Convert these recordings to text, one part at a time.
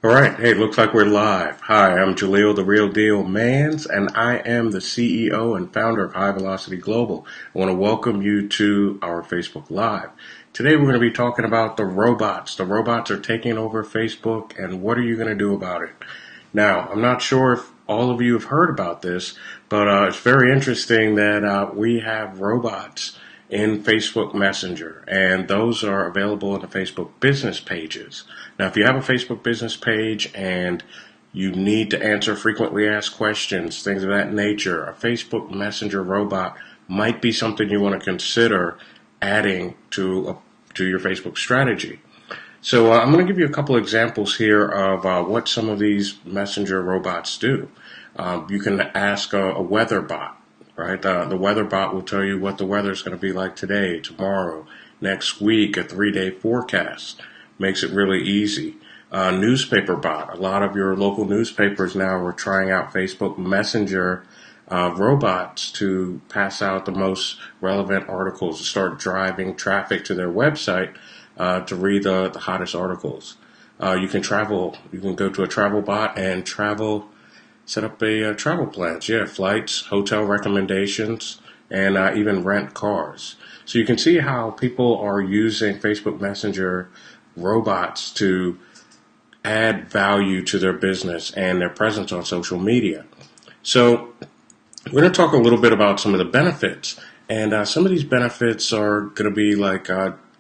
All right. Hey, looks like we're live. Hi, I'm Jaleel, the Real Deal Mans, and I am the CEO and founder of High Velocity Global. I want to welcome you to our Facebook Live. Today we're going to be talking about the robots. The robots are taking over Facebook, and what are you going to do about it? Now, I'm not sure if all of you have heard about this, but it's very interesting that we have robots in Facebook Messenger, and those are available in the Facebook business pages. Now, if you have a Facebook business page and you need to answer frequently asked questions, things of that nature, a Facebook Messenger robot might be something you want to consider adding to your Facebook strategy. So I'm going to give you a couple examples here of what some of these messenger robots do. You can ask a weather bot, right? The weather bot will tell you what the weather is going to be like today, tomorrow, next week, a 3-day forecast. Makes it really easy. Newspaper bot. A lot of your local newspapers now are trying out Facebook Messenger robots to pass out the most relevant articles, to start driving traffic to their website to read the hottest articles. You can travel. You can go to a travel bot and set up a travel plans. Yeah, flights, hotel recommendations, and even rent cars. So you can see how people are using Facebook Messenger robots to add value to their business and their presence on social media. So we're going to talk a little bit about some of the benefits. And some of these benefits are going to be like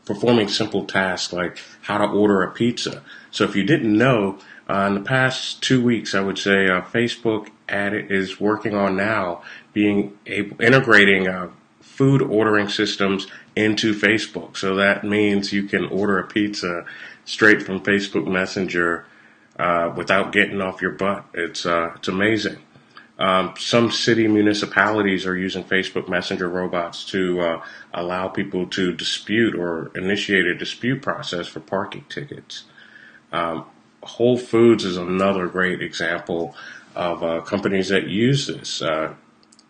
performing simple tasks like how to order a pizza. So if you didn't know, in the past 2 weeks, I would say Facebook is working on now integrating food ordering systems into Facebook. So that means you can order a pizza straight from Facebook Messenger without getting off your butt. It's amazing. Some city municipalities are using Facebook Messenger robots to allow people to dispute or initiate a dispute process for parking tickets. Whole Foods is another great example of companies that use this.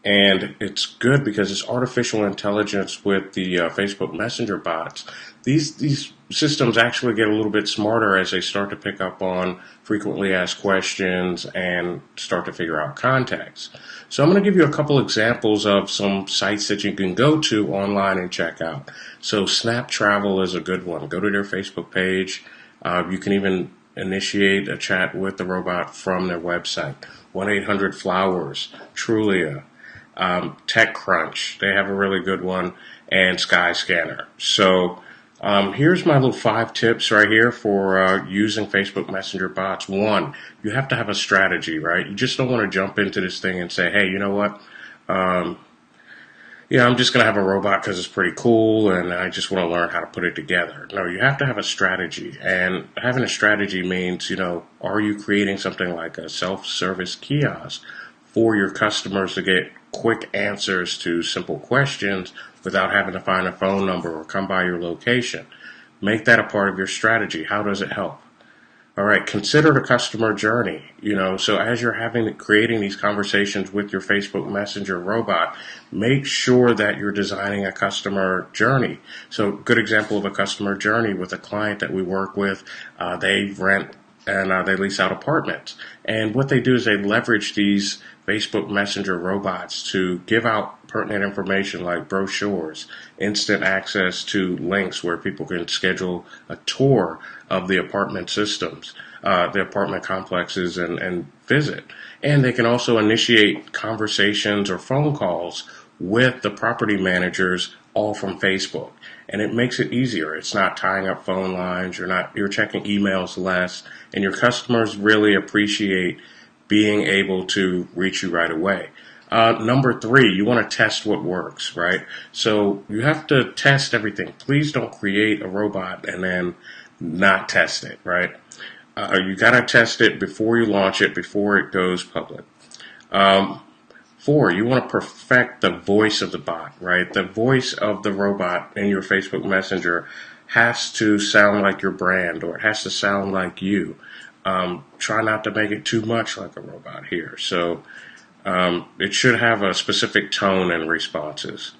And it's good because it's artificial intelligence with the Facebook Messenger bots. These systems actually get a little bit smarter as they start to pick up on frequently asked questions and start to figure out contacts. So I'm going to give you a couple examples of some sites that you can go to online and check out. So Snap Travel is a good one. Go to their Facebook page. You can even initiate a chat with the robot from their website. 1-800-Flowers, Trulia, TechCrunch, they have a really good one, and Skyscanner. So here's my little 5 tips right here for using Facebook Messenger bots. 1, you have to have a strategy, right? You just don't want to jump into this thing and say, hey, you know what? I'm just going to have a robot because it's pretty cool and I just want to learn how to put it together. No, you have to have a strategy. And having a strategy means, are you creating something like a self-service kiosk for your customers to get quick answers to simple questions without having to find a phone number or come by your location? Make that a part of your strategy. How does it help? All right, consider the customer journey. So as you're creating these conversations with your Facebook Messenger robot, make sure that you're designing a customer journey. So good example of a customer journey with a client that we work with, they rent and they lease out apartments. And what they do is they leverage these Facebook Messenger robots to give out pertinent information like brochures, instant access to links where people can schedule a tour of the apartment systems, the apartment complexes, and visit. And they can also initiate conversations or phone calls with the property managers all from Facebook. And it makes it easier. It's not tying up phone lines. You're checking emails less, and your customers really appreciate being able to reach you right away. Number 3, you want to test what works, right? So you have to test everything. Please don't create a robot and then not test it, right? You got to test it before you launch it, before it goes public. 4, you want to perfect the voice of the bot, right? The voice of the robot in your Facebook Messenger has to sound like your brand, or it has to sound like you. Try not to make it too much like a robot here. So it should have a specific tone and responses.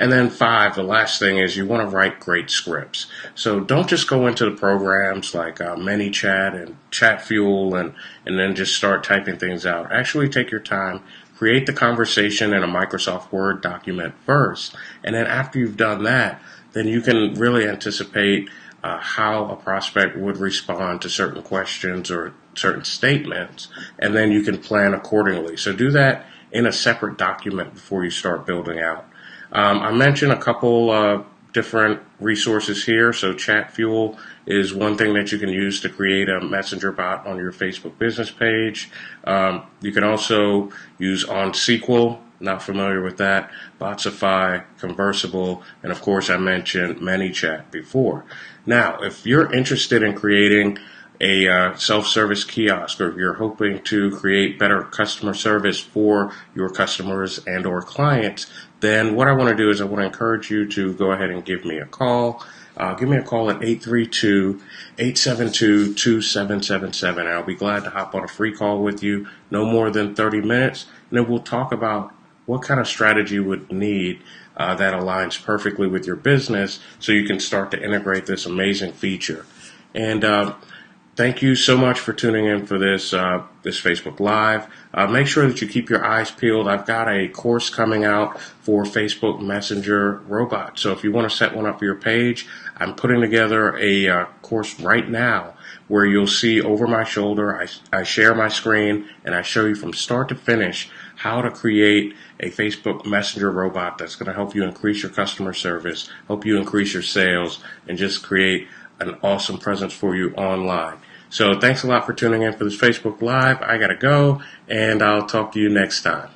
And then 5, the last thing is you want to write great scripts. So don't just go into the programs like ManyChat and ChatFuel and then just start typing things out. Actually take your time. Create the conversation in a Microsoft Word document first. And then after you've done that, then you can really anticipate how a prospect would respond to certain questions or certain statements, and then you can plan accordingly. So do that in a separate document before you start building out. I mentioned a couple different resources here. So ChatFuel is one thing that you can use to create a messenger bot on your Facebook business page. You can also use OnSQL. Not familiar with that. Botsify, Conversible, and of course I mentioned ManyChat before. Now, if you're interested in creating a self-service kiosk, or if you're hoping to create better customer service for your customers and or clients, then what I want to do is I want to encourage you to go ahead and give me a call. Give me a call at 832-872-2777. And I'll be glad to hop on a free call with you, no more than 30 minutes, and then we'll talk about what kind of strategy you would need that aligns perfectly with your business so you can start to integrate this amazing feature. And thank you so much for tuning in for this Facebook Live. Make sure that you keep your eyes peeled. I've got a course coming out for Facebook Messenger robots. So if you want to set one up for your page, I'm putting together a course right now where you'll see over my shoulder, I share my screen and I show you from start to finish how to create a Facebook Messenger robot that's going to help you increase your customer service, help you increase your sales, and just create an awesome presence for you online. So thanks a lot for tuning in for this Facebook Live. I got to go, and I'll talk to you next time.